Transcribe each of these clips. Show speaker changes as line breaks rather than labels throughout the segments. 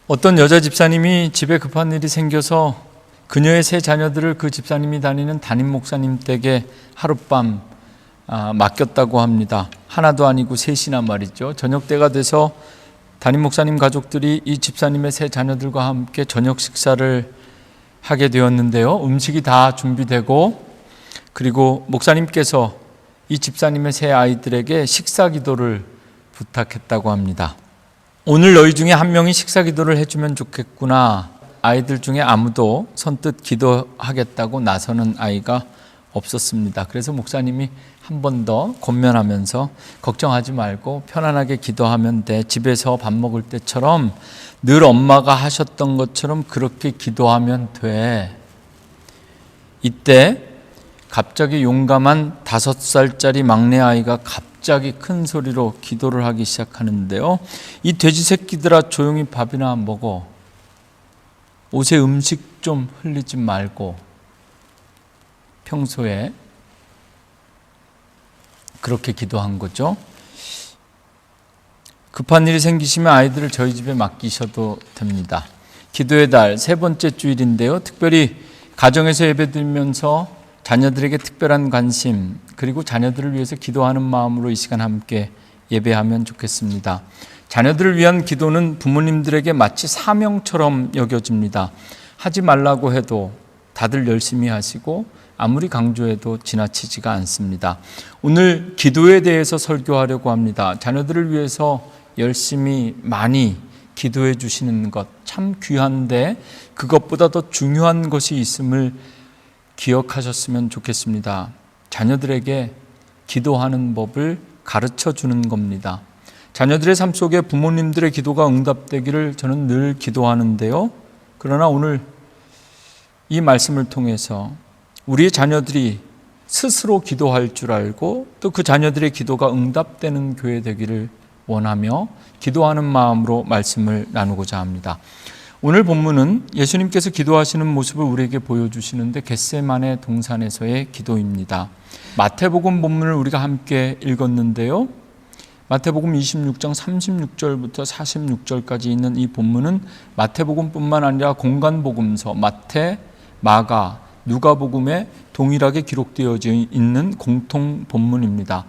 어떤 여자 집사님이 집에 급한 일이 생겨서 그녀의 세 자녀들을 그 집사님이 다니는 담임 목사님 댁에 하룻밤 맡겼다고 합니다. 하나도 아니고 셋이나 말이죠. 저녁 때가 돼서 담임 목사님 가족들이 이 집사님의 세 자녀들과 함께 저녁 식사를 하게 되었는데요. 음식이 다 준비되고 그리고 목사님께서 이 집사님의 세 아이들에게 식사 기도를 부탁했다고 합니다. 오늘 너희 중에 한 명이 식사 기도를 해주면 좋겠구나. 아이들 중에 아무도 선뜻 기도하겠다고 나서는 아이가 없었습니다. 그래서 목사님이 한 번 더 권면하면서 걱정하지 말고 편안하게 기도하면 돼. 집에서 밥 먹을 때처럼 늘 엄마가 하셨던 것처럼 그렇게 기도하면 돼. 이때 갑자기 용감한 5살짜리 막내 아이가 갑자기 큰 소리로 기도를 하기 시작하는데요. 이 돼지 새끼들아 조용히 밥이나 먹어. 옷에 음식 좀 흘리지 말고. 평소에 그렇게 기도한 거죠. 급한 일이 생기시면 아이들을 저희 집에 맡기셔도 됩니다. 기도의 달 세 번째 주일인데요. 특별히 가정에서 예배드리면서 자녀들에게 특별한 관심 그리고 자녀들을 위해서 기도하는 마음으로 이 시간 함께 예배하면 좋겠습니다. 자녀들을 위한 기도는 부모님들에게 마치 사명처럼 여겨집니다. 하지 말라고 해도 다들 열심히 하시고 아무리 강조해도 지나치지가 않습니다. 오늘 기도에 대해서 설교하려고 합니다. 자녀들을 위해서 열심히 많이 기도해 주시는 것 참 귀한데 그것보다 더 중요한 것이 있음을 기억하셨으면 좋겠습니다. 자녀들에게 기도하는 법을 가르쳐 주는 겁니다. 자녀들의 삶 속에 부모님들의 기도가 응답되기를 저는 늘 기도하는데요. 그러나 오늘 이 말씀을 통해서 우리의 자녀들이 스스로 기도할 줄 알고 또 그 자녀들의 기도가 응답되는 교회 되기를 원하며 기도하는 마음으로 말씀을 나누고자 합니다. 오늘 본문은 예수님께서 기도하시는 모습을 우리에게 보여주시는데 겟세마네 동산에서의 기도입니다. 마태복음 본문을 우리가 함께 읽었는데요. 마태복음 26장 36절부터 46절까지 있는 이 본문은 마태복음뿐만 아니라 공간복음서 마태, 마가, 누가복음에 동일하게 기록되어져 있는 공통 본문입니다.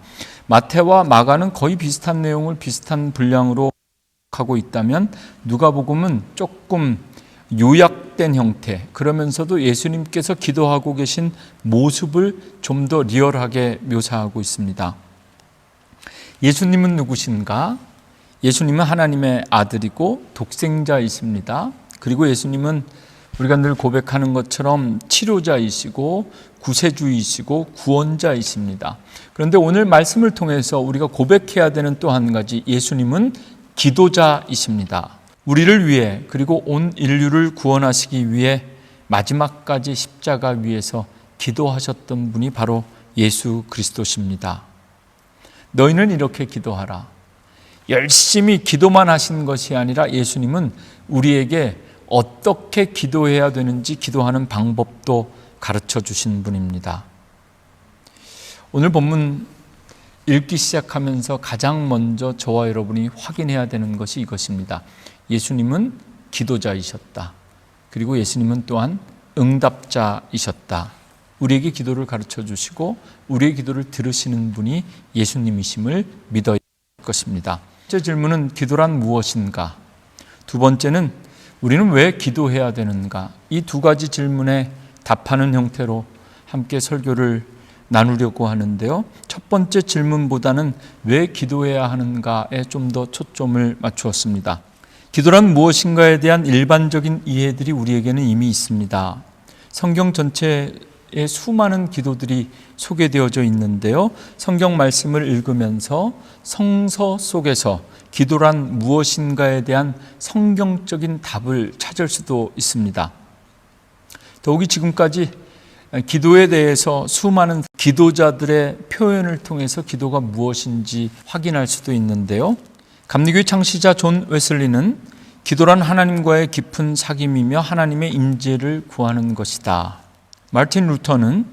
마태와 마가는 거의 비슷한 내용을 비슷한 분량으로 하고 있다면 누가복음은 조금 요약된 형태, 그러면서도 예수님께서 기도하고 계신 모습을 좀 더 리얼하게 묘사하고 있습니다. 예수님은 누구신가? 예수님은 하나님의 아들이고 독생자이십니다. 그리고 예수님은 우리가 늘 고백하는 것처럼 치료자이시고 구세주이시고 구원자이십니다. 그런데 오늘 말씀을 통해서 우리가 고백해야 되는 또 한 가지, 예수님은 기도자이십니다. 우리를 위해 그리고 온 인류를 구원하시기 위해 마지막까지 십자가 위에서 기도하셨던 분이 바로 예수 그리스도십니다. 너희는 이렇게 기도하라. 열심히 기도만 하신 것이 아니라 예수님은 우리에게 어떻게 기도해야 되는지 기도하는 방법도 가르쳐 주신 분입니다. 오늘 본문 읽기 시작하면서 가장 먼저 저와 여러분이 확인해야 되는 것이 이것입니다. 예수님은 기도자이셨다. 그리고 예수님은 또한 응답자이셨다. 우리에게 기도를 가르쳐 주시고 우리의 기도를 들으시는 분이 예수님이심을 믿어야 할 것입니다. 첫 번째 질문은 기도란 무엇인가? 두 번째는 우리는 왜 기도해야 되는가? 이 두 가지 질문에 답하는 형태로 함께 설교를 나누려고 하는데요. 첫 번째 질문보다는 왜 기도해야 하는가에 좀 더 초점을 맞추었습니다. 기도란 무엇인가에 대한 일반적인 이해들이 우리에게는 이미 있습니다. 성경 전체에 수많은 기도들이 소개되어져 있는데요. 성경 말씀을 읽으면서 성서 속에서 기도란 무엇인가에 대한 성경적인 답을 찾을 수도 있습니다. 더욱이 지금까지 기도에 대해서 수많은 기도자들의 표현을 통해서 기도가 무엇인지 확인할 수도 있는데요. 감리교의 창시자 존 웨슬리는 기도란 하나님과의 깊은 사귐이며 하나님의 임재를 구하는 것이다. 마르틴 루터는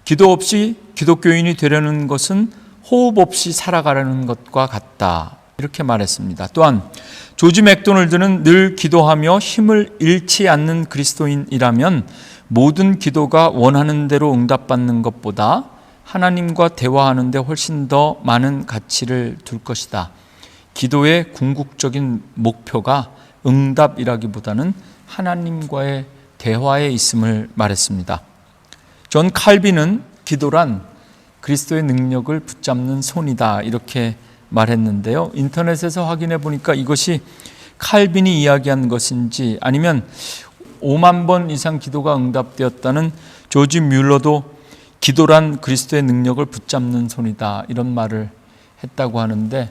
기도 없이 기독교인이 되려는 것은 호흡 없이 살아가려는 것과 같다. 이렇게 말했습니다. 또한 조지 맥도널드는 늘 기도하며 힘을 잃지 않는 그리스도인이라면 모든 기도가 원하는 대로 응답받는 것보다 하나님과 대화하는 데 훨씬 더 많은 가치를 둘 것이다. 기도의 궁극적인 목표가 응답이라기보다는 하나님과의 대화에 있음을 말했습니다. 존 칼빈은 기도란 그리스도의 능력을 붙잡는 손이다 이렇게 말했는데요. 인터넷에서 확인해 보니까 이것이 칼빈이 이야기한 것인지 아니면 5만 번 이상 기도가 응답되었다는 조지 뮬러도 기도란 그리스도의 능력을 붙잡는 손이다 이런 말을 했다고 하는데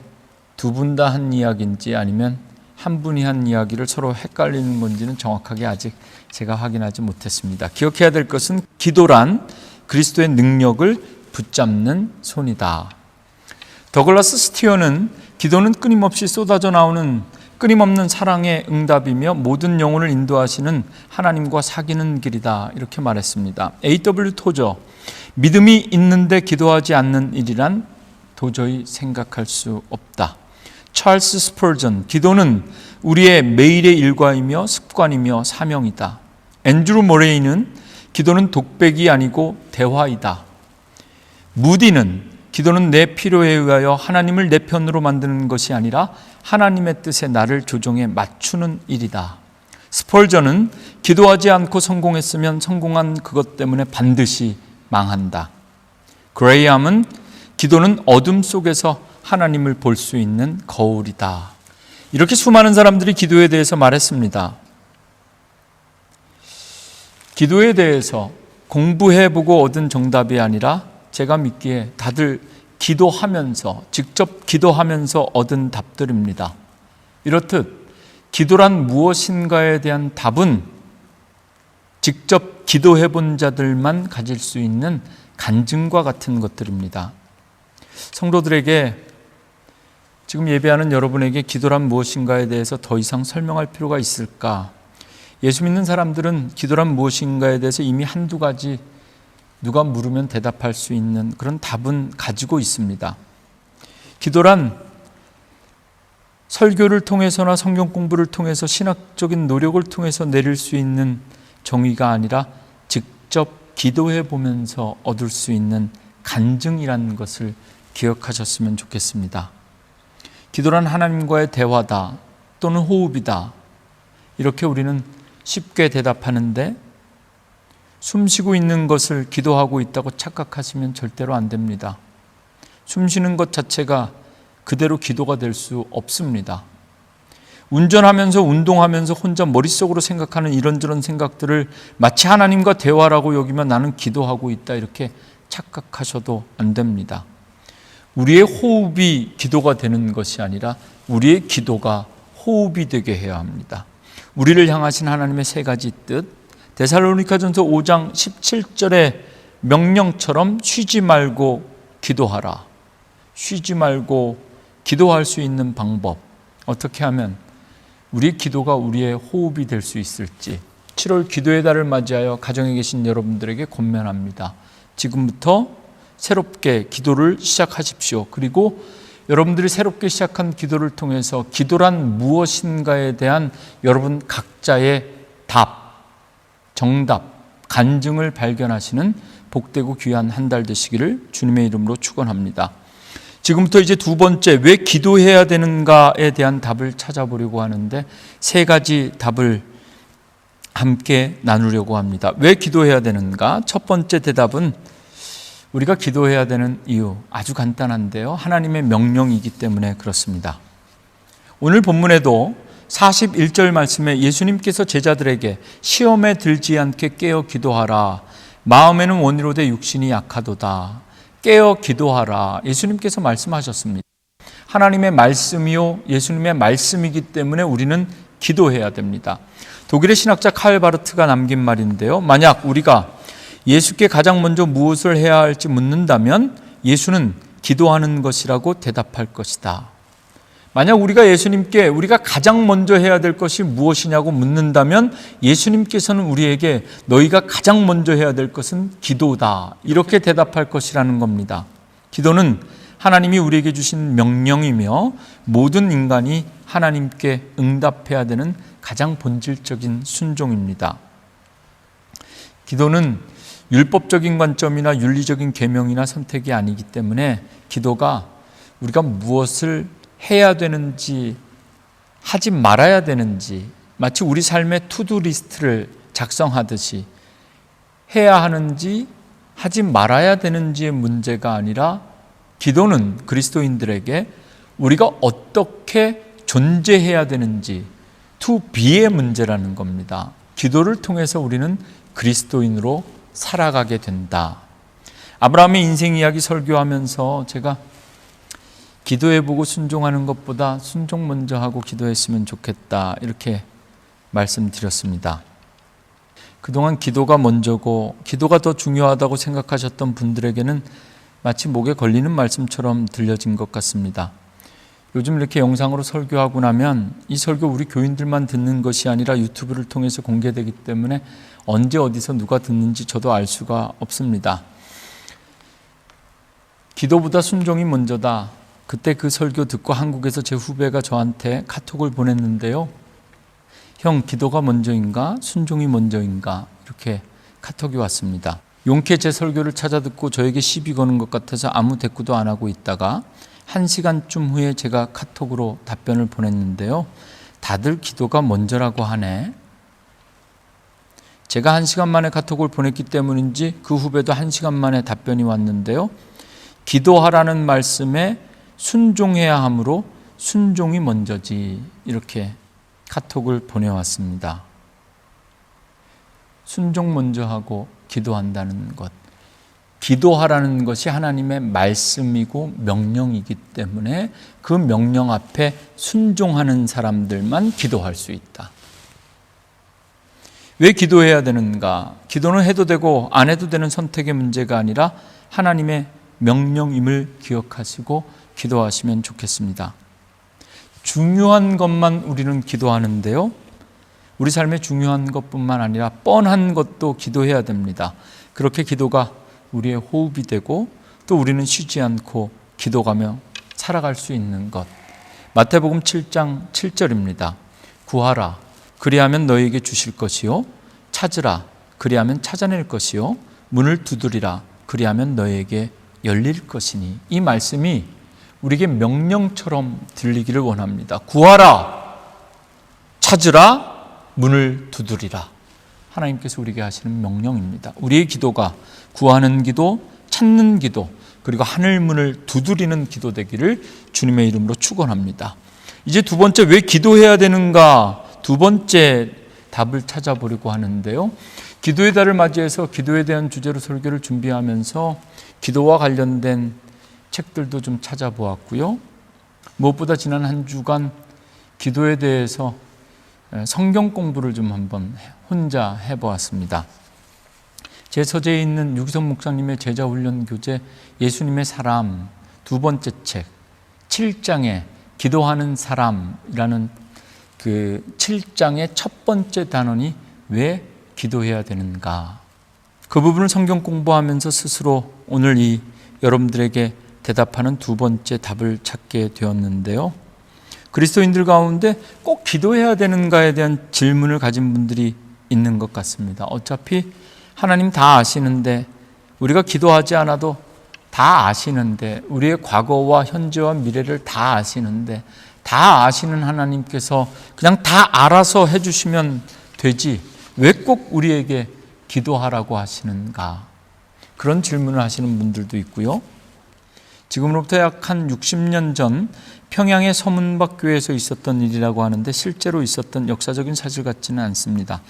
두 분 다 한 이야기인지 아니면 한 분이 한 이야기를 서로 헷갈리는 건지는 정확하게 아직 제가 확인하지 못했습니다. 기억해야 될 것은 기도란 그리스도의 능력을 붙잡는 손이다. 더글라스 스티어는 기도는 끊임없이 쏟아져 나오는 끊임없는 사랑의 응답이며 모든 영혼을 인도하시는 하나님과 사귀는 길이다 이렇게 말했습니다. A.W. 토저, 믿음이 있는데 기도하지 않는 일이란 도저히 생각할 수 없다. 찰스 스펄전, 기도는 우리의 매일의 일과이며 습관이며 사명이다. 앤드루 모레이는 기도는 독백이 아니고 대화이다. 무디는 기도는 내 필요에 의하여 하나님을 내 편으로 만드는 것이 아니라 하나님의 뜻에 나를 조정해 맞추는 일이다. 스펄전은 기도하지 않고 성공했으면 성공한 그것 때문에 반드시 망한다. 그레이엄은 기도는 어둠 속에서 하나님을 볼 수 있는 거울이다. 이렇게 수많은 사람들이 기도에 대해서 말했습니다. 기도에 대해서 공부해보고 얻은 정답이 아니라 제가 믿기에 다들 기도하면서 직접 기도하면서 얻은 답들입니다. 이렇듯 기도란 무엇인가에 대한 답은 직접 기도해 본 자들만 가질 수 있는 간증과 같은 것들입니다. 성도들에게 지금 예배하는 여러분에게 기도란 무엇인가에 대해서 더 이상 설명할 필요가 있을까? 예수 믿는 사람들은 기도란 무엇인가에 대해서 이미 한두 가지 누가 물으면 대답할 수 있는 그런 답은 가지고 있습니다. 기도란 설교를 통해서나 성경 공부를 통해서 신학적인 노력을 통해서 내릴 수 있는 정의가 아니라 직접 기도해 보면서 얻을 수 있는 간증이라는 것을 기억하셨으면 좋겠습니다. 기도란 하나님과의 대화다 또는 호흡이다 이렇게 우리는 쉽게 대답하는데 숨 쉬고 있는 것을 기도하고 있다고 착각하시면 절대로 안 됩니다. 숨 쉬는 것 자체가 그대로 기도가 될 수 없습니다. 운전하면서 운동하면서 혼자 머릿속으로 생각하는 이런저런 생각들을 마치 하나님과 대화라고 여기면 나는 기도하고 있다 이렇게 착각하셔도 안 됩니다. 우리의 호흡이 기도가 되는 것이 아니라 우리의 기도가 호흡이 되게 해야 합니다. 우리를 향하신 하나님의 세 가지 뜻, 데살로니가전서 5장 17절의 명령처럼 쉬지 말고 기도하라. 쉬지 말고 기도할 수 있는 방법, 어떻게 하면 우리의 기도가 우리의 호흡이 될 수 있을지 7월 기도의 달을 맞이하여 가정에 계신 여러분들에게 권면합니다. 지금부터 새롭게 기도를 시작하십시오. 그리고 여러분들이 새롭게 시작한 기도를 통해서 기도란 무엇인가에 대한 여러분 각자의 답, 정답, 간증을 발견하시는 복되고 귀한 한 달 되시기를 주님의 이름으로 축원합니다. 지금부터 이제 두 번째, 왜 기도해야 되는가에 대한 답을 찾아보려고 하는데 세 가지 답을 함께 나누려고 합니다. 왜 기도해야 되는가? 첫 번째 대답은 우리가 기도해야 되는 이유, 아주 간단한데요. 하나님의 명령이기 때문에 그렇습니다. 오늘 본문에도 41절 말씀에 예수님께서 제자들에게 시험에 들지 않게 깨어 기도하라. 마음에는 원이로되 육신이 약하도다. 깨어 기도하라. 예수님께서 말씀하셨습니다. 하나님의 말씀이요 예수님의 말씀이기 때문에 우리는 기도해야 됩니다. 독일의 신학자 칼 바르트가 남긴 말인데요. 만약 우리가 예수께 가장 먼저 무엇을 해야 할지 묻는다면 예수는 기도하는 것이라고 대답할 것이다. 만약 우리가 예수님께 우리가 가장 먼저 해야 될 것이 무엇이냐고 묻는다면 예수님께서는 우리에게 너희가 가장 먼저 해야 될 것은 기도다. 이렇게 대답할 것이라는 겁니다. 기도는 하나님이 우리에게 주신 명령이며 모든 인간이 하나님께 응답해야 되는 가장 본질적인 순종입니다. 기도는 율법적인 관점이나 윤리적인 계명이나 선택이 아니기 때문에 기도가 우리가 무엇을 해야 되는지, 하지 말아야 되는지, 마치 우리 삶의 투두 리스트를 작성하듯이 해야 하는지 하지 말아야 되는지의 문제가 아니라, 기도는 그리스도인들에게 우리가 어떻게 존재해야 되는지 to be의 문제라는 겁니다. 기도를 통해서 우리는 그리스도인으로 살아가게 된다. 아브라함의 인생 이야기 설교하면서 제가 기도해보고 순종하는 것보다 순종 먼저 하고 기도했으면 좋겠다, 이렇게 말씀드렸습니다. 그동안 기도가 먼저고 기도가 더 중요하다고 생각하셨던 분들에게는 마치 목에 걸리는 말씀처럼 들려진 것 같습니다. 요즘 이렇게 영상으로 설교하고 나면 이 설교 우리 교인들만 듣는 것이 아니라 유튜브를 통해서 공개되기 때문에 언제 어디서 누가 듣는지 저도 알 수가 없습니다. 기도보다 순종이 먼저다. 그때 그 설교 듣고 한국에서 제 후배가 저한테 카톡을 보냈는데요. 형, 기도가 먼저인가? 순종이 먼저인가? 이렇게 카톡이 왔습니다. 용케 제 설교를 찾아 듣고 저에게 시비 거는 것 같아서 아무 대꾸도 안 하고 있다가 1시간쯤 후에 제가 카톡으로 답변을 보냈는데요. 다들 기도가 먼저라고 하네. 제가 1시간 만에 카톡을 보냈기 때문인지 그 후배도 1시간 만에 답변이 왔는데요. 기도하라는 말씀에 순종해야 하므로 순종이 먼저지, 이렇게 카톡을 보내왔습니다. 순종 먼저 하고 기도한다는 것, 기도하라는 것이 하나님의 말씀이고 명령이기 때문에 그 명령 앞에 순종하는 사람들만 기도할 수 있다. 왜 기도해야 되는가? 기도는 해도 되고 안 해도 되는 선택의 문제가 아니라 하나님의 명령임을 기억하시고 기도하시면 좋겠습니다. 중요한 것만 우리는 기도하는데요, 우리 삶에 중요한 것뿐만 아니라 뻔한 것도 기도해야 됩니다. 그렇게 기도가 우리의 호흡이 되고 또 우리는 쉬지 않고 기도가며 살아갈 수 있는 것. 마태복음 7장 7절입니다. 구하라, 그리하면 너희에게 주실 것이요, 찾으라, 그리하면 찾아낼 것이요, 문을 두드리라, 그리하면 너희에게 열릴 것이니. 이 말씀이 우리에게 명령처럼 들리기를 원합니다. 구하라, 찾으라, 문을 두드리라. 하나님께서 우리에게 하시는 명령입니다. 우리의 기도가 구하는 기도, 찾는 기도, 그리고 하늘 문을 두드리는 기도 되기를 주님의 이름으로 축원합니다. 이제 두 번째, 왜 기도해야 되는가? 두 번째 답을 찾아보려고 하는데요. 기도의 달을 맞이해서 기도에 대한 주제로 설교를 준비하면서 기도와 관련된 책들도 좀 찾아보았고요. 무엇보다 지난 한 주간 기도에 대해서 성경 공부를 좀 한번 혼자 해보았습니다. 제 서재에 있는 유기성 목사님의 제자훈련 교재 예수님의 사람 두 번째 책 7장에 기도하는 사람이라는 그 7장의 첫 번째 단원이 왜 기도해야 되는가? 그 부분을 성경 공부하면서 스스로 오늘 이 여러분들에게 대답하는 두 번째 답을 찾게 되었는데요. 그리스도인들 가운데 꼭 기도해야 되는가에 대한 질문을 가진 분들이 있는 것 같습니다. 어차피 하나님 다 아시는데, 우리가 기도하지 않아도 다 아시는데, 우리의 과거와 현재와 미래를 다 아시는데, 다 아시는 하나님께서 그냥 다 알아서 해주시면 되지 왜 꼭 우리에게 기도하라고 하시는가? 그런 질문을 하시는 분들도 있고요. 지금으로부터 약 한 60년 전 평양의 서문박 교회에서 있었던 일이라고 하는데 실제로 있었던 역사적인 사실 같지는 않습니다.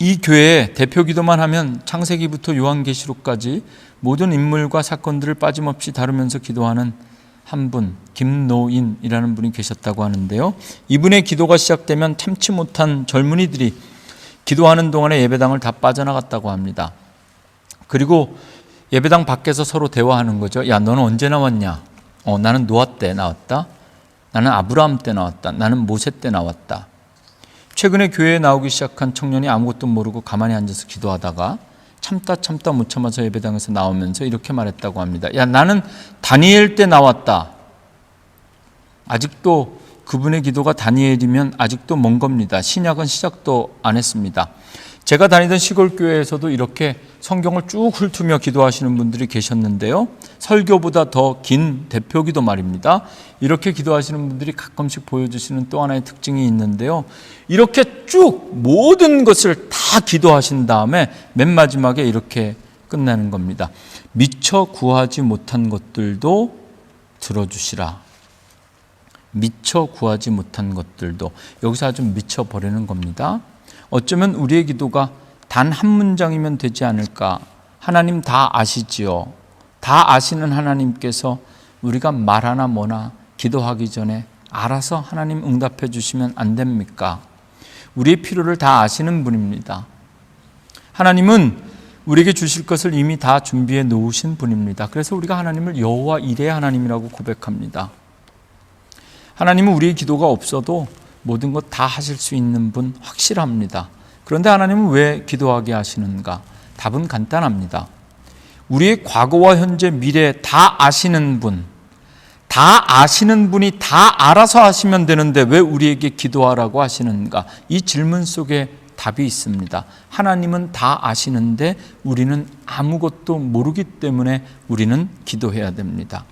이 교회의 대표 기도만 하면 창세기부터 요한계시록까지 모든 인물과 사건들을 빠짐없이 다루면서 기도하는 한 분, 김노인이라는 분이 계셨다고 하는데요. 이분의 기도가 시작되면 참지 못한 젊은이들이 기도하는 동안에 예배당을 다 빠져나갔다고 합니다. 그리고 예배당 밖에서 서로 대화하는 거죠. 야, 너는 언제 나왔냐? 나는 노아 때 나왔다. 나는 아브라함 때 나왔다. 나는 모세 때 나왔다. 최근에 교회에 나오기 시작한 청년이 아무것도 모르고 가만히 앉아서 기도하다가 참다 못 참아서 예배당에서 나오면서 이렇게 말했다고 합니다. 야, 나는 다니엘 때 나왔다. 아직도 그분의 기도가 다니엘이면 아직도 먼 겁니다. 신약은 시작도 안 했습니다. 제가 다니던 시골 교회에서도 이렇게 성경을 쭉 훑으며 기도하시는 분들이 계셨는데요. 설교보다 더 긴 대표기도 말입니다. 이렇게 기도하시는 분들이 가끔씩 보여주시는 또 하나의 특징이 있는데요. 이렇게 쭉 모든 것을 다 기도하신 다음에 맨 마지막에 이렇게 끝나는 겁니다. 미처 구하지 못한 것들도 들어주시라. 미처 구하지 못한 것들도, 여기서 아주 미쳐버리는 겁니다. 어쩌면 우리의 기도가 단 한 문장이면 되지 않을까. 하나님 다 아시지요. 다 아시는 하나님께서 우리가 말하나 뭐나 기도하기 전에 알아서 하나님 응답해 주시면 안 됩니까? 우리의 필요를 다 아시는 분입니다. 하나님은 우리에게 주실 것을 이미 다 준비해 놓으신 분입니다. 그래서 우리가 하나님을 여호와 이레 하나님이라고 고백합니다. 하나님은 우리의 기도가 없어도 모든 것 다 하실 수 있는 분 확실합니다. 그런데 하나님은 왜 기도하게 하시는가? 답은 간단합니다. 우리의 과거와 현재, 미래 다 아시는 분, 다 아시는 분이 다 알아서 하시면 되는데 왜 우리에게 기도하라고 하시는가? 이 질문 속에 답이 있습니다. 하나님은 다 아시는데 우리는 아무것도 모르기 때문에 우리는 기도해야 됩니다.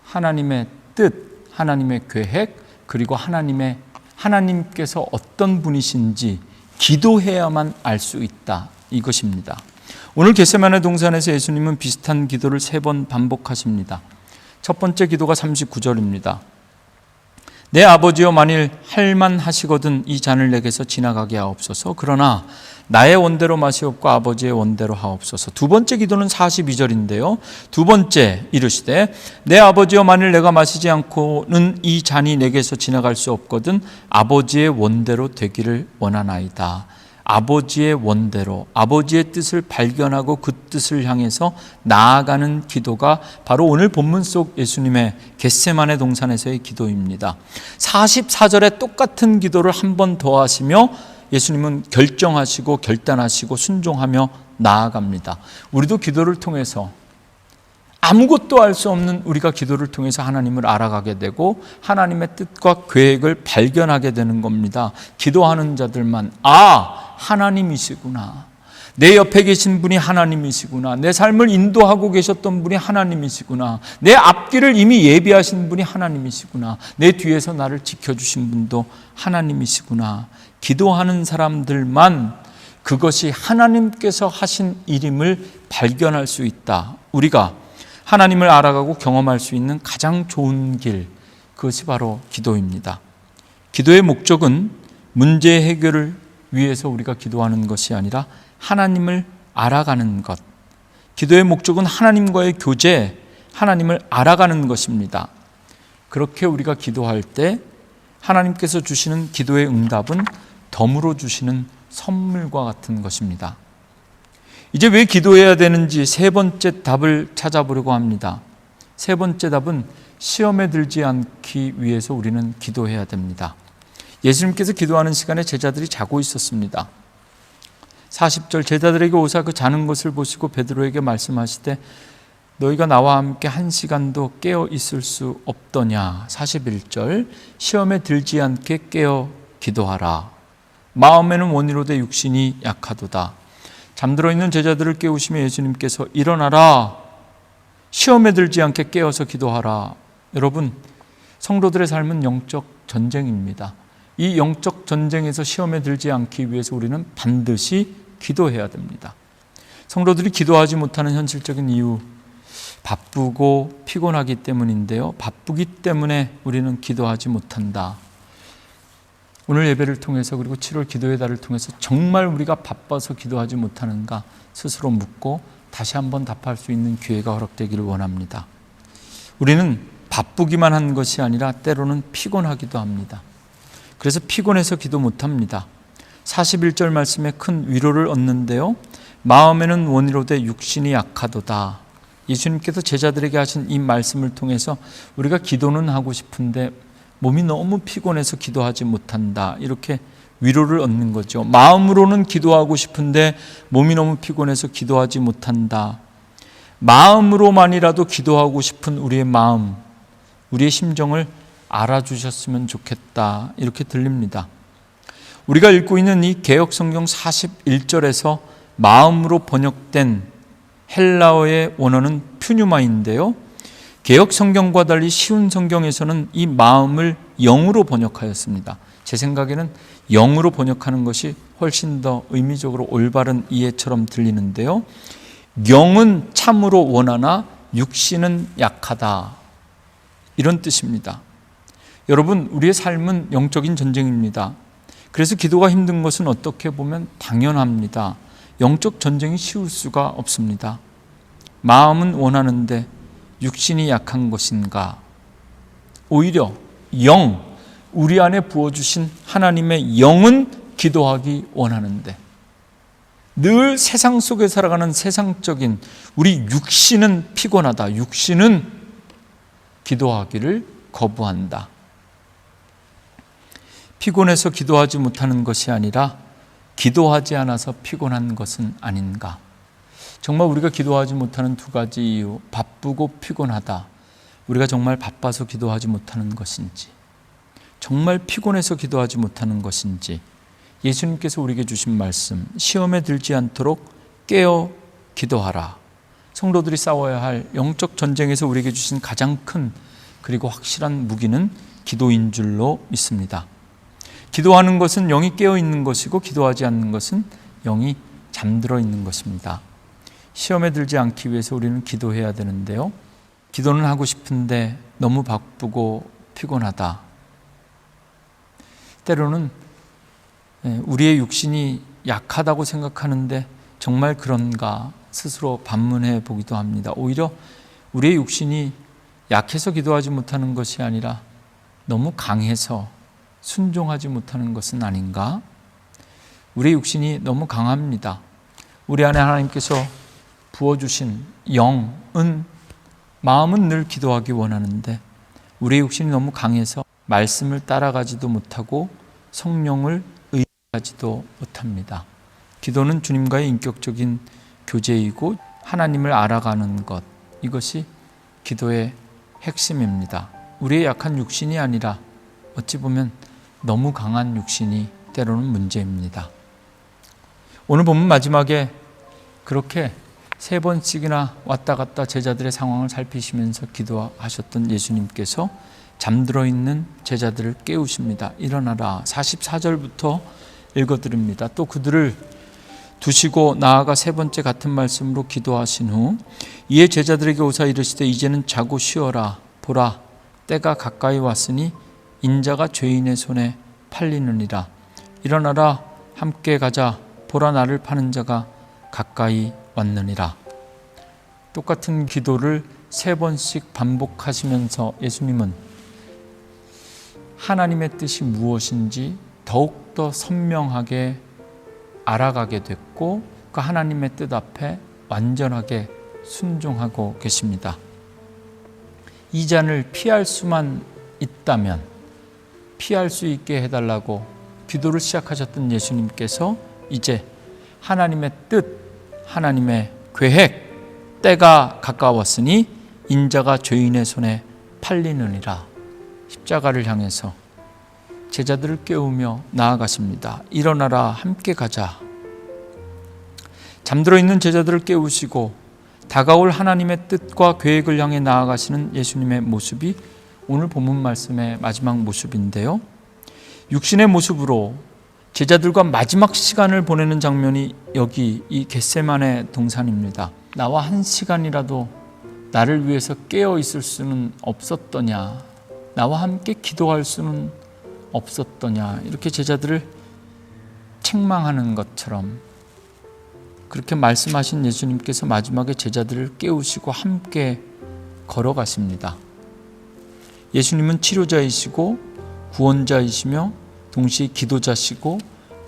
하나님의 뜻, 하나님의 계획, 그리고 하나님께서 어떤 분이신지 기도해야만 알 수 있다. 이것입니다. 오늘 겟세마네 동산에서 예수님은 비슷한 기도를 3번 반복하십니다. 첫 번째 기도가 39절입니다. 내 아버지여, 만일 할만하시거든 이 잔을 내게서 지나가게 하옵소서. 그러나 나의 원대로 마시옵고 아버지의 원대로 하옵소서. 두 번째 기도는 42절인데요. 두 번째 이르시되 내 아버지여, 만일 내가 마시지 않고는 이 잔이 내게서 지나갈 수 없거든 아버지의 원대로 되기를 원하나이다. 아버지의 원대로, 아버지의 뜻을 발견하고 그 뜻을 향해서 나아가는 기도가 바로 오늘 본문 속 예수님의 겟세마네 동산에서의 기도입니다. 44절에 똑같은 기도를 한 번 더 하시며 예수님은 결정하시고 결단하시고 순종하며 나아갑니다. 우리도 기도를 통해서 아무것도 알 수 없는 우리가 기도를 통해서 하나님을 알아가게 되고 하나님의 뜻과 계획을 발견하게 되는 겁니다. 기도하는 자들만 하나님이시구나. 내 옆에 계신 분이 하나님이시구나. 내 삶을 인도하고 계셨던 분이 하나님이시구나. 내 앞길을 이미 예비하신 분이 하나님이시구나. 내 뒤에서 나를 지켜주신 분도 하나님이시구나. 기도하는 사람들만 그것이 하나님께서 하신 일임을 발견할 수 있다. 우리가 하나님을 알아가고 경험할 수 있는 가장 좋은 길, 그것이 바로 기도입니다. 기도의 목적은 문제 해결을 위해서 우리가 기도하는 것이 아니라 하나님을 알아가는 것. 기도의 목적은 하나님과의 교제, 하나님을 알아가는 것입니다. 그렇게 우리가 기도할 때 하나님께서 주시는 기도의 응답은 덤으로 주시는 선물과 같은 것입니다. 이제 왜 기도해야 되는지 세 번째 답을 찾아보려고 합니다. 세 번째 답은 시험에 들지 않기 위해서 우리는 기도해야 됩니다. 예수님께서 기도하는 시간에 제자들이 자고 있었습니다. 40절 제자들에게 오사 그 자는 것을 보시고 베드로에게 말씀하시되 너희가 나와 함께 1시간도 깨어 있을 수 없더냐. 41절 시험에 들지 않게 깨어 기도하라. 마음에는 원이로되 육신이 약하도다. 잠들어 있는 제자들을 깨우시며 예수님께서 일어나라. 시험에 들지 않게 깨어서 기도하라. 여러분, 성도들의 삶은 영적 전쟁입니다. 이 영적 전쟁에서 시험에 들지 않기 위해서 우리는 반드시 기도해야 됩니다. 성도들이 기도하지 못하는 현실적인 이유, 바쁘고 피곤하기 때문인데요. 바쁘기 때문에 우리는 기도하지 못한다. 오늘 예배를 통해서 그리고 7월 기도의 달을 통해서 정말 우리가 바빠서 기도하지 못하는가 스스로 묻고 다시 한번 답할 수 있는 기회가 허락되기를 원합니다. 우리는 바쁘기만 한 것이 아니라 때로는 피곤하기도 합니다. 그래서 피곤해서 기도 못합니다. 41절 말씀에 큰 위로를 얻는데요. 마음에는 원이로되 육신이 약하도다. 예수님께서 제자들에게 하신 이 말씀을 통해서 우리가 기도는 하고 싶은데 몸이 너무 피곤해서 기도하지 못한다. 이렇게 위로를 얻는 거죠. 마음으로는 기도하고 싶은데 몸이 너무 피곤해서 기도하지 못한다. 마음으로만이라도 기도하고 싶은 우리의 마음, 우리의 심정을 알아주셨으면 좋겠다. 이렇게 들립니다. 우리가 읽고 있는 이 개역성경 41절에서 마음으로 번역된 헬라어의 원어는 퓨뉴마인데요. 개역성경과 달리 쉬운 성경에서는 이 마음을 영으로 번역하였습니다. 제 생각에는 영으로 번역하는 것이 훨씬 더 의미적으로 올바른 이해처럼 들리는데요. 영은 참으로 원하나 육신은 약하다. 이런 뜻입니다. 여러분, 우리의 삶은 영적인 전쟁입니다. 그래서 기도가 힘든 것은 어떻게 보면 당연합니다. 영적 전쟁이 쉬울 수가 없습니다. 마음은 원하는데 육신이 약한 것인가? 오히려 우리 안에 부어주신 하나님의 영은 기도하기 원하는데 늘 세상 속에 살아가는 세상적인 우리 육신은 피곤하다. 육신은 기도하기를 거부한다. 피곤해서 기도하지 못하는 것이 아니라 기도하지 않아서 피곤한 것은 아닌가. 정말 우리가 기도하지 못하는 두 가지 이유, 바쁘고 피곤하다. 우리가 정말 바빠서 기도하지 못하는 것인지, 정말 피곤해서 기도하지 못하는 것인지, 예수님께서 우리에게 주신 말씀, 시험에 들지 않도록 깨어 기도하라. 성도들이 싸워야 할 영적 전쟁에서 우리에게 주신 가장 큰 그리고 확실한 무기는 기도인 줄로 믿습니다. 기도하는 것은 영이 깨어 있는 것이고 기도하지 않는 것은 영이 잠들어 있는 것입니다. 시험에 들지 않기 위해서 우리는 기도해야 되는데요. 기도는 하고 싶은데 너무 바쁘고 피곤하다. 때로는 우리의 육신이 약하다고 생각하는데 정말 그런가 스스로 반문해 보기도 합니다. 오히려 우리의 육신이 약해서 기도하지 못하는 것이 아니라 너무 강해서 순종하지 못하는 것은 아닌가? 우리의 육신이 너무 강합니다. 우리 안에 하나님께서 부어주신 영은, 마음은 늘 기도하기 원하는데 우리의 육신이 너무 강해서 말씀을 따라가지도 못하고 성령을 의지하지도 못합니다. 기도는 주님과의 인격적인 교제이고 하나님을 알아가는 것, 이것이 기도의 핵심입니다. 우리의 약한 육신이 아니라 어찌 보면 너무 강한 육신이 때로는 문제입니다. 오늘 본문 마지막에 그렇게 3번씩이나 왔다 갔다 제자들의 상황을 살피시면서 기도하셨던 예수님께서 잠들어 있는 제자들을 깨우십니다. 일어나라. 44절부터 읽어드립니다. 또 그들을 두시고 나아가 3번째 같은 말씀으로 기도하신 후 이에 제자들에게 오사 이르시되 이제는 자고 쉬어라. 보라, 때가 가까이 왔으니 인자가 죄인의 손에 팔리느니라. 일어나라, 함께 가자. 보라, 나를 파는 자가 가까이 왔느니라. 똑같은 기도를 3번씩 반복하시면서 예수님은 하나님의 뜻이 무엇인지 더욱더 선명하게 알아가게 됐고 그 하나님의 뜻 앞에 완전하게 순종하고 계십니다. 이 잔을 피할 수만 있다면 피할 수 있게 해달라고 기도를 시작하셨던 예수님께서 이제 하나님의 뜻, 하나님의 계획, 때가 가까웠으니 인자가 죄인의 손에 팔리느니라. 십자가를 향해서 제자들을 깨우며 나아가십니다. 일어나라, 함께 가자. 잠들어 있는 제자들을 깨우시고 다가올 하나님의 뜻과 계획을 향해 나아가시는 예수님의 모습이 오늘 본문 말씀의 마지막 모습인데요. 육신의 모습으로 제자들과 마지막 시간을 보내는 장면이 여기 이 겟세마네 동산입니다. 나와 한 시간이라도 나를 위해서 깨어 있을 수는 없었더냐, 나와 함께 기도할 수는 없었더냐, 이렇게 제자들을 책망하는 것처럼 그렇게 말씀하신 예수님께서 마지막에 제자들을 깨우시고 함께 걸어가십니다. 예수님은 치료자이시고 구원자이시며 동시에 기도자시고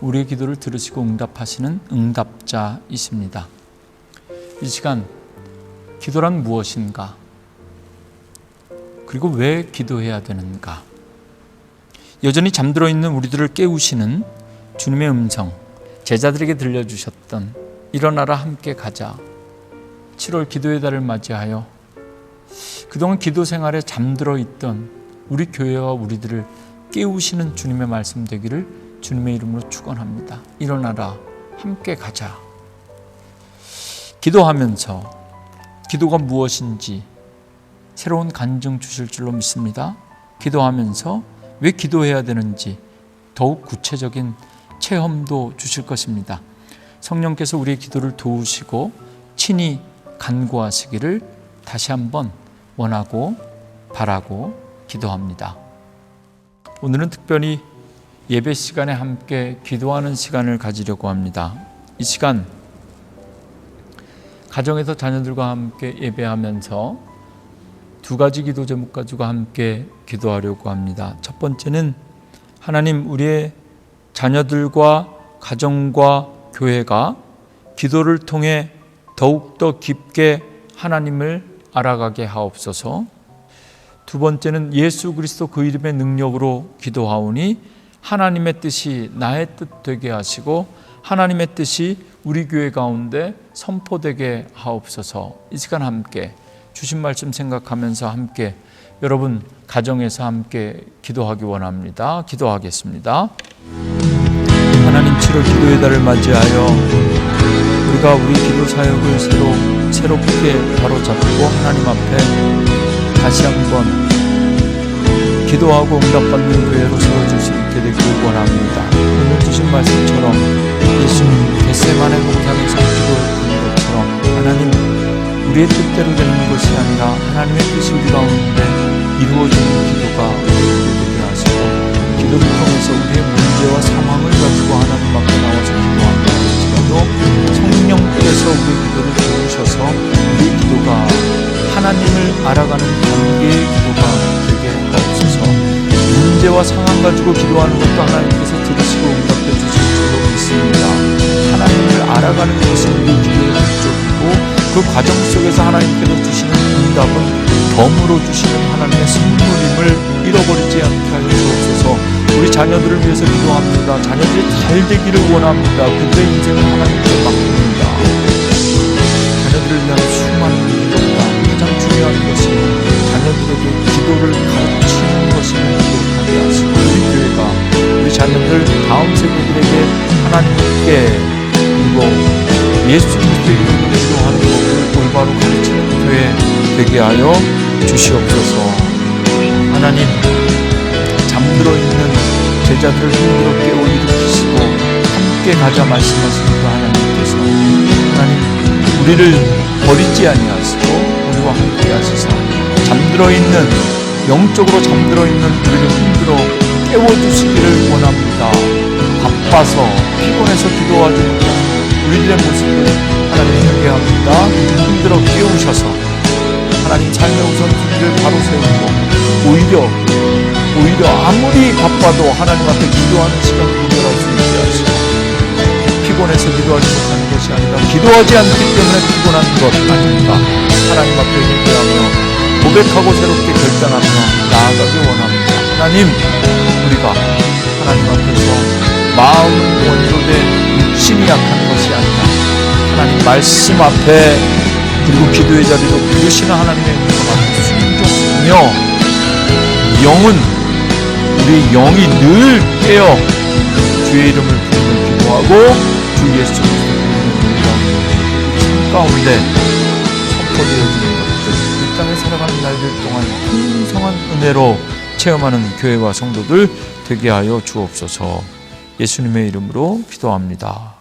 우리의 기도를 들으시고 응답하시는 응답자이십니다. 이 시간 기도란 무엇인가? 그리고 왜 기도해야 되는가? 여전히 잠들어 있는 우리들을 깨우시는 주님의 음성, 제자들에게 들려주셨던 일어나라 함께 가자, 7월 기도의 달을 맞이하여 그동안 기도 생활에 잠들어 있던 우리 교회와 우리들을 깨우시는 주님의 말씀 되기를 주님의 이름으로 축원합니다. 일어나라 함께 가자. 기도하면서 기도가 무엇인지 새로운 간증 주실 줄로 믿습니다. 기도하면서 왜 기도해야 되는지 더욱 구체적인 체험도 주실 것입니다. 성령께서 우리의 기도를 도우시고 친히 간구하시기를 다시 한번 원하고 바라고 기도합니다. 오늘은 특별히 예배 시간에 함께 기도하는 시간을 가지려고 합니다. 이 시간 가정에서 자녀들과 함께 예배하면서 두 가지 기도 제목 가지고 함께 기도하려고 합니다. 첫 번째는 하나님, 우리의 자녀들과 가정과 교회가 기도를 통해 더욱더 깊게 하나님을 알아가게 하옵소서. 두 번째는 예수 그리스도 그 이름의 능력으로 기도하오니 하나님의 뜻이 나의 뜻 되게 하시고 하나님의 뜻이 우리 교회 가운데 선포되게 하옵소서. 이 시간 함께 주신 말씀 생각하면서 함께 여러분 가정에서 함께 기도하기 원합니다. 기도하겠습니다. 하나님, 7월 기도의 달을 맞이하여 우리가 우리 기도 사역을 새롭게 바로잡고 하나님 앞에 다시 한번 기도하고 응답받는 교회로 세워줄 수 있게 되기를 원합니다. 오늘 주신 말씀처럼 예수님 겟세마네 동산에서 기도했던 것처럼 하나님, 우리의 뜻대로 되는 것이 아니라 하나님의 뜻이 우리 가운데 이루어지는 기도가 되게 하시고 기도를 통해서 우리의 문제와 상황을 가지고 하나님 앞에 나와서 기도한다 할지라도 성령께서 우리의 기도를 도우셔서 우리의 기도가 하나님을 알아가는 관계의 기도가 되게 하옵소서. 문제와 상황 가지고 기도하는 것도 하나님께서 들으시고 응답해 주실 줄로 믿습니다. 하나님을 알아가는 것이 우리 기도의 목적이고 그 과정 속에서 하나님께서 주시는 응답은 덤으로 주시는 하나님의 선물임을 잃어버리지 않게 하여 주옵소서. 우리 자녀들을 위해서 기도합니다. 자녀들이 잘 되기를 원합니다. 그들의 인생을 하나님께 맡깁니다. 자녀들을 위한 수많은 기도보다 가장 중요한 것이 자녀들에게 기도를 가르치는 것임을 기억하게 하시고 우리 교회가 우리 자녀들 다음 세대들에게 하나님께 그리고 예수 그리스도의 이름으로 기도하는 법을 올바로 가르치는 교회 되게 하여 주시옵소서. 하나님, 잠들어 있는 제자들을 힘들어 깨워 일으키시고 함께 가자 말씀하시니까 하나님께서 하나님, 우리를 버리지 아니하시고 우리와 함께 하시사 잠들어 있는, 영적으로 잠들어 있는 우리를 힘들어 깨워주시기를 원합니다. 바빠서 피곤해서 기도하지 못하는 우리들의 모습을 하나님 회개합니다. 힘들어 깨우셔서 하나님 삶의 우선순위를 바로 세우고 오히려 아무리 바빠도 하나님 앞에 기도하는 시간을 구별할 수 있게 하시고 피곤해서 기도하지 못하는 것이 아니라 기도하지 않기 때문에 피곤한 것 아닙니다. 하나님 앞에 회개하며 고백하고 새롭게 결단하며 나아가기 원합니다. 하나님, 우리가 하나님 앞에서 마음은 원이로되 육신이 약한 것이 아니라 하나님 말씀 앞에 그리고 기도의 자리로 부르시는 하나님의 음성 앞에 순종하며 우리 영이 늘 깨어 주의 이름을 부르며 기도하고 주 예수 그리스도의 능력 삶 가운데 선포되어지는 것들, 이 땅에 살아가는 날들 동안 풍성한 은혜로 체험하는 교회와 성도들 되게 하여 주옵소서. 예수님의 이름으로 기도합니다.